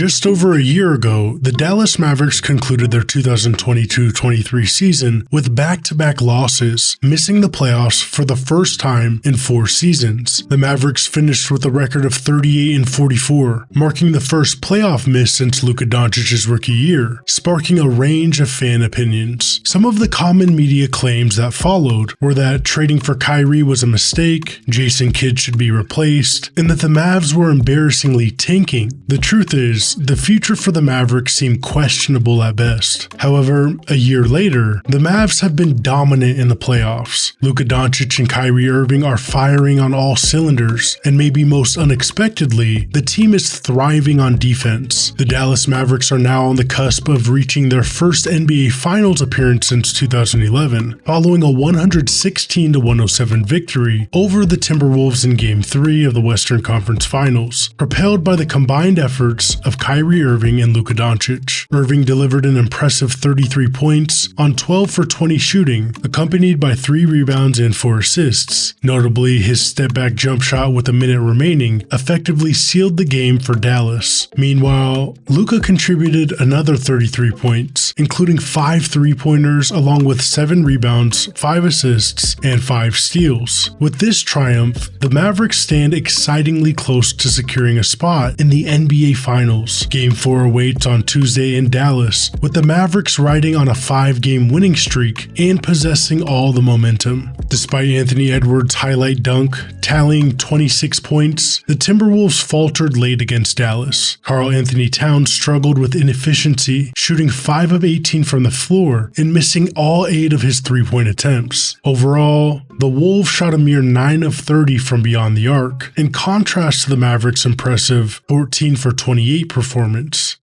Just over a year ago, the Dallas Mavericks concluded their 2022-23 season with back-to-back losses, missing the playoffs for the first time in 4 seasons. The Mavericks finished with a record of 38-44, marking the first playoff miss since Luka Doncic's rookie year, sparking a range of fan opinions. Some of the common media claims that followed were that trading for Kyrie was a mistake, Jason Kidd should be replaced, and that the Mavs were embarrassingly tanking. The truth is, the future for the Mavericks seemed questionable at best. However, a year later, the Mavs have been dominant in the playoffs. Luka Doncic and Kyrie Irving are firing on all cylinders, and maybe most unexpectedly, the team is thriving on defense. The Dallas Mavericks are now on the cusp of reaching their first NBA Finals appearance since 2011, following a 116-107 victory over the Timberwolves in Game 3 of the Western Conference Finals, propelled by the combined efforts of Kyrie Irving and Luka Doncic. Irving delivered an impressive 33 points on 12 for 20 shooting, accompanied by 3 rebounds and 4 assists. Notably, his step-back jump shot with a minute remaining effectively sealed the game for Dallas. Meanwhile, Luka contributed another 33 points, including 5 three-pointers along with 7 rebounds, 5 assists, and 5 steals. With this triumph, the Mavericks stand excitingly close to securing a spot in the NBA Finals. Game 4 awaits on Tuesday in Dallas, with the Mavericks riding on a 5-game winning streak and possessing all the momentum. Despite Anthony Edwards' highlight dunk tallying 26 points, the Timberwolves faltered late against Dallas. Karl Anthony Towns struggled with inefficiency, shooting 5 of 18 from the floor and missing all 8 of his 3-point attempts. Overall, the Wolves shot a mere 9 of 30 from beyond the arc, in contrast to the Mavericks' impressive 14 for 28 performance.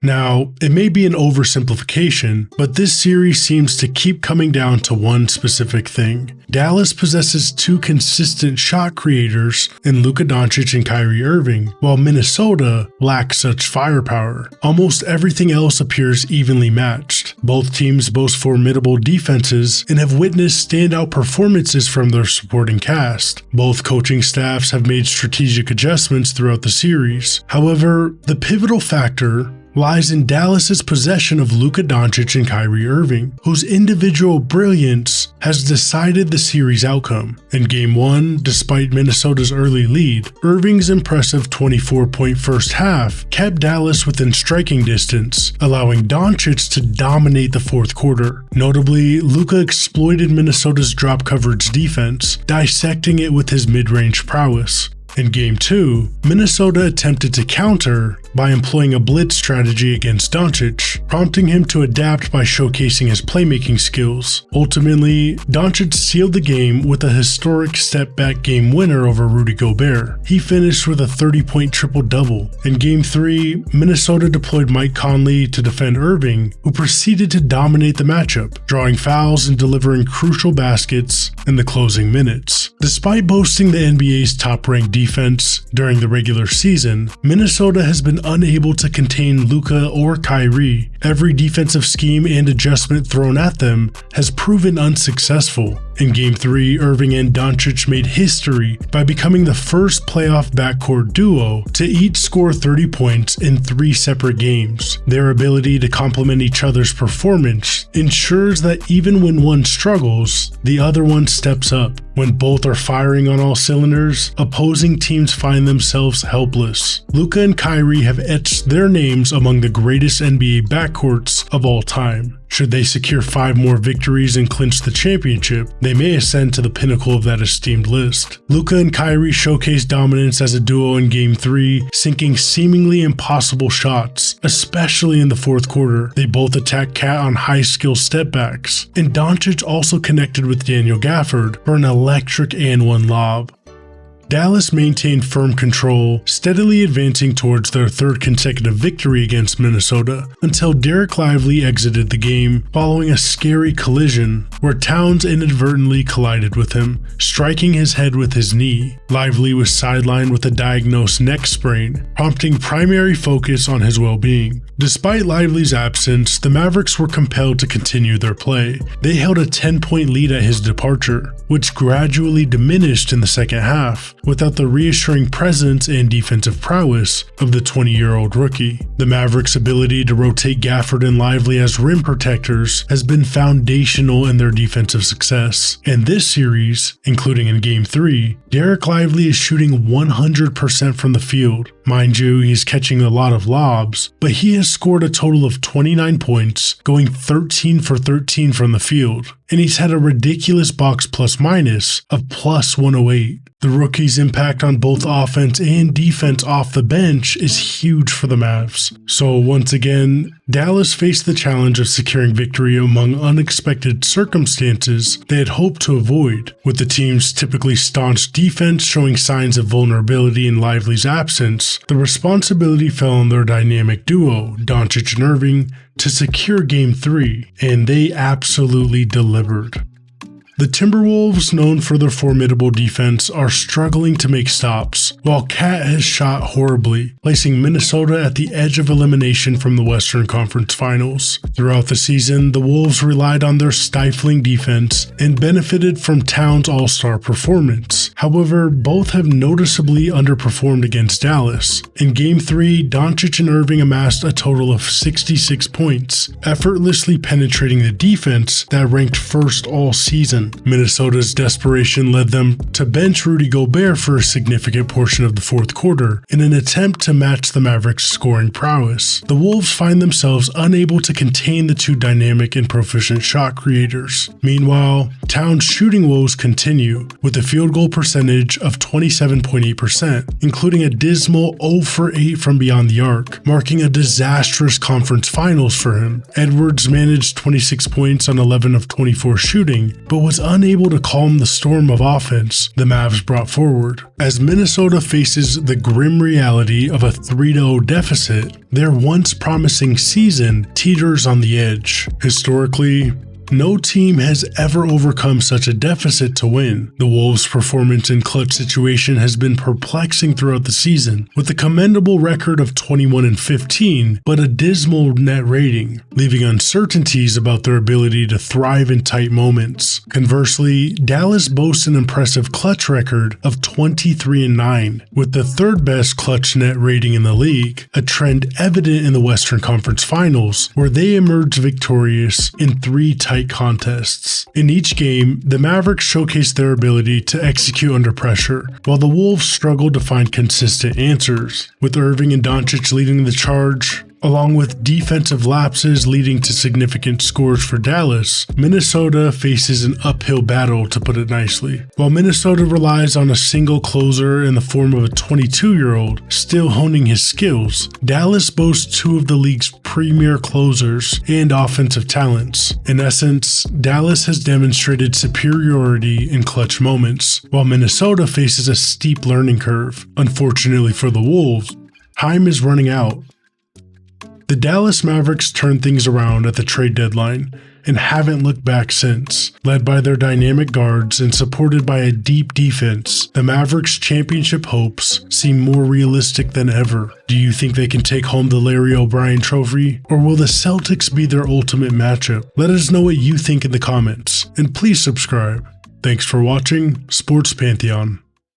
Now, it may be an oversimplification, but this series seems to keep coming down to one specific thing. Dallas possesses 2 consistent shot creators in Luka Doncic and Kyrie Irving, while Minnesota lacks such firepower. Almost everything else appears evenly matched. Both teams boast formidable defenses and have witnessed standout performances from their supporting cast. Both coaching staffs have made strategic adjustments throughout the series. However, the pivotal factor lies in Dallas's possession of Luka Doncic and Kyrie Irving, whose individual brilliance has decided the series outcome. In Game 1, despite Minnesota's early lead, Irving's impressive 24-point first half kept Dallas within striking distance, allowing Doncic to dominate the fourth quarter. Notably, Luka exploited Minnesota's drop coverage defense, dissecting it with his mid-range prowess. In Game 2, Minnesota attempted to counter by employing a blitz strategy against Doncic, prompting him to adapt by showcasing his playmaking skills. Ultimately, Doncic sealed the game with a historic step-back game winner over Rudy Gobert. He finished with a 30-point triple-double. In Game 3, Minnesota deployed Mike Conley to defend Irving, who proceeded to dominate the matchup, drawing fouls and delivering crucial baskets in the closing minutes. Despite boasting the NBA's top-ranked defense during the regular season, Minnesota has been unable to contain Luka or Kyrie. Every defensive scheme and adjustment thrown at them has proven unsuccessful. In Game 3, Irving and Doncic made history by becoming the first playoff backcourt duo to each score 30 points in 3 separate games. Their ability to complement each other's performance ensures that even when one struggles, the other one steps up. When both are firing on all cylinders, opposing teams find themselves helpless. Luka and Kyrie have etched their names among the greatest NBA backcourts of all time. Should they secure 5 more victories and clinch the championship, they may ascend to the pinnacle of that esteemed list. Luka and Kyrie showcased dominance as a duo in Game 3, sinking seemingly impossible shots, especially in the fourth quarter. They both attacked Cat on high-skill stepbacks, and Doncic also connected with Daniel Gafford for an electric and one lob. Dallas maintained firm control, steadily advancing towards their 3rd consecutive victory against Minnesota, until Derek Lively exited the game following a scary collision where Towns inadvertently collided with him, striking his head with his knee. Lively was sidelined with a diagnosed neck sprain, prompting primary focus on his well-being. Despite Lively's absence, the Mavericks were compelled to continue their play. They held a 10-point lead at his departure, which gradually diminished in the second half, without the reassuring presence and defensive prowess of the 20-year-old rookie. The Mavericks' ability to rotate Gafford and Lively as rim protectors has been foundational in their defensive success. In this series, including in Game 3, Dereck Lively is shooting 100% from the field. Mind you, he's catching a lot of lobs, but he has scored a total of 29 points, going 13 for 13 from the field, and he's had a ridiculous box plus minus of plus 108. The rookie's impact on both offense and defense off the bench is huge for the Mavs. So once again, Dallas faced the challenge of securing victory among unexpected circumstances they had hoped to avoid, with the team's typically staunch defense showing signs of vulnerability in Lively's absence. The responsibility fell on their dynamic duo, Doncic and Irving, to secure Game 3, and they absolutely delivered. The Timberwolves, known for their formidable defense, are struggling to make stops, while Cat has shot horribly, placing Minnesota at the edge of elimination from the Western Conference Finals. Throughout the season, the Wolves relied on their stifling defense and benefited from Towns' all-star performance. However, both have noticeably underperformed against Dallas. In Game 3, Doncic and Irving amassed a total of 66 points, effortlessly penetrating the defense that ranked first all season. Minnesota's desperation led them to bench Rudy Gobert for a significant portion of the fourth quarter in an attempt to match the Mavericks' scoring prowess. The Wolves find themselves unable to contain the two dynamic and proficient shot creators. Meanwhile, Towns' shooting woes continue, with a field goal percentage of 27.8%, including a dismal 0 for 8 from beyond the arc, marking a disastrous conference finals for him. Edwards managed 26 points on 11 of 24 shooting, but was unable to calm the storm of offense the Mavs brought forward. As Minnesota faces the grim reality of a 3-0 deficit, their once promising season teeters on the edge. Historically, no team has ever overcome such a deficit to win. The Wolves' performance in clutch situation has been perplexing throughout the season, with a commendable record of 21-15, but a dismal net rating, leaving uncertainties about their ability to thrive in tight moments. Conversely, Dallas boasts an impressive clutch record of 23-9, with the third best clutch net rating in the league, a trend evident in the Western Conference Finals, where they emerged victorious in 3 tight contests. In each game, the Mavericks showcased their ability to execute under pressure, while the Wolves struggled to find consistent answers, with Irving and Doncic leading the charge. Along with defensive lapses leading to significant scores for Dallas, Minnesota faces an uphill battle, to put it nicely. While Minnesota relies on a single closer in the form of a 22-year-old still honing his skills, Dallas boasts 2 of the league's premier closers and offensive talents. In essence, Dallas has demonstrated superiority in clutch moments, while Minnesota faces a steep learning curve. Unfortunately for the Wolves, time is running out. The Dallas Mavericks turned things around at the trade deadline and haven't looked back since. Led by their dynamic guards and supported by a deep defense, the Mavericks' championship hopes seem more realistic than ever. Do you think they can take home the Larry O'Brien trophy, or will the Celtics be their ultimate matchup? Let us know what you think in the comments, and please subscribe. Thanks for watching Sports Pantheon.